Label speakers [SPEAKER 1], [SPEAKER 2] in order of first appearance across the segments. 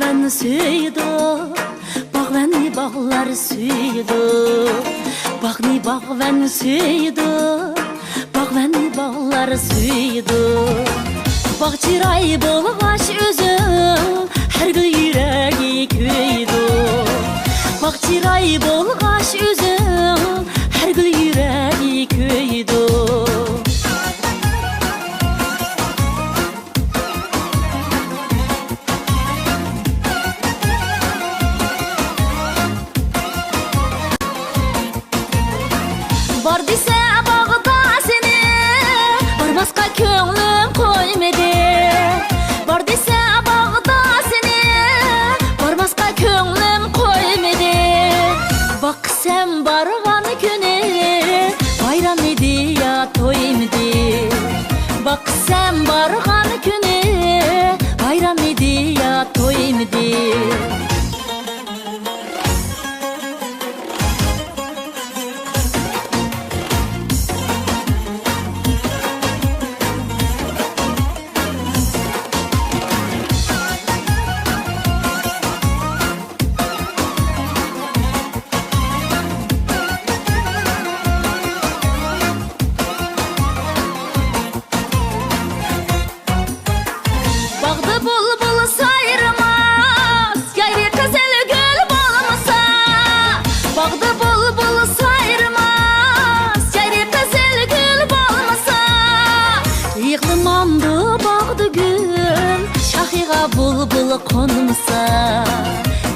[SPEAKER 1] bağven süydü, bağvenli bağlar süydü. Bağni bağven süydü, bağvenli bağlar süydü. Bağ çıray bolğaç özüm, her gül yüreği köydü. Bağ çıray bolğaç özüm, her gül yüreği köydü. Var dese bağda seni, varmasqa könglim koymedi. Var dese bağda seni, varmasqa könglim koymedi. Bak sen barğan günü, bayram idi ya toymedi. Bak sen barğan günü, bayram idi ya toymedi. Bağda bulbul sayrmaz, gayri kızıl gül bolmasa. Bağda bulbul sayrmaz, gayri kızıl gül bolmasa. Yığılmamdı bağda gül, şahiga bulbul konmasa.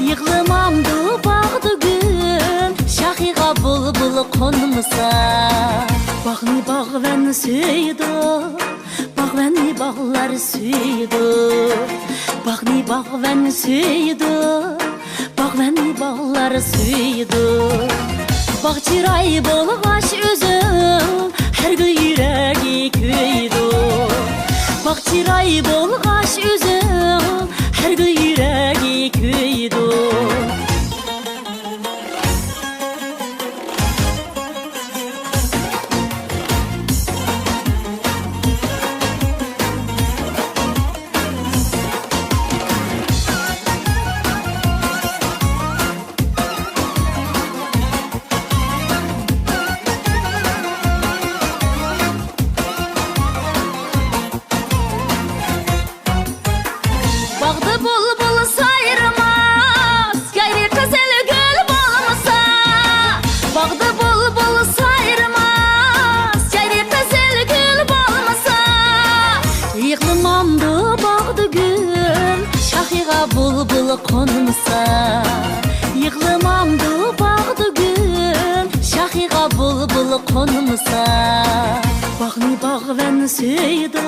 [SPEAKER 1] Yığılmamdı bağda gül, şahiga bulbul konmasa. Bağni bağven süydü, bağvenli bağlar süydü. Bağni bağven süydü, bağvenli bağlar süydü. Bağ çıray bolğaç özüm, her gül yüreği köydü. Bağ çıray bolğaç özüm, her gül yüreği köydü. Bağda bulbul sayrmaz, gayri kızıl gül bolmasa. Bağda bulbul sayrmaz, gayri kızıl gül bolmasa. Yığılmamdı bağda gül, şahiga bulbul konmasa. Yığılmamdı bağda gül, şahiga bulbul konmasa. Bağni bağven süydü,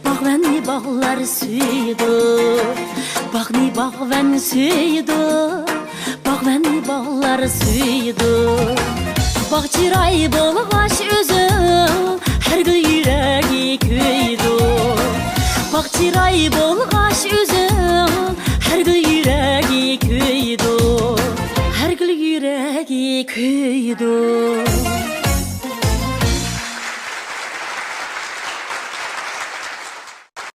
[SPEAKER 1] bağvenli bağlar süydü. Bağni bağven süydü, bağvenli bağlar süydü. Bağ çıray bolğaç özüm, her gül yüreği köydü. Bağ çıray bolğaç özüm, her gül yüreği köydü. Her gül yüreği köydü.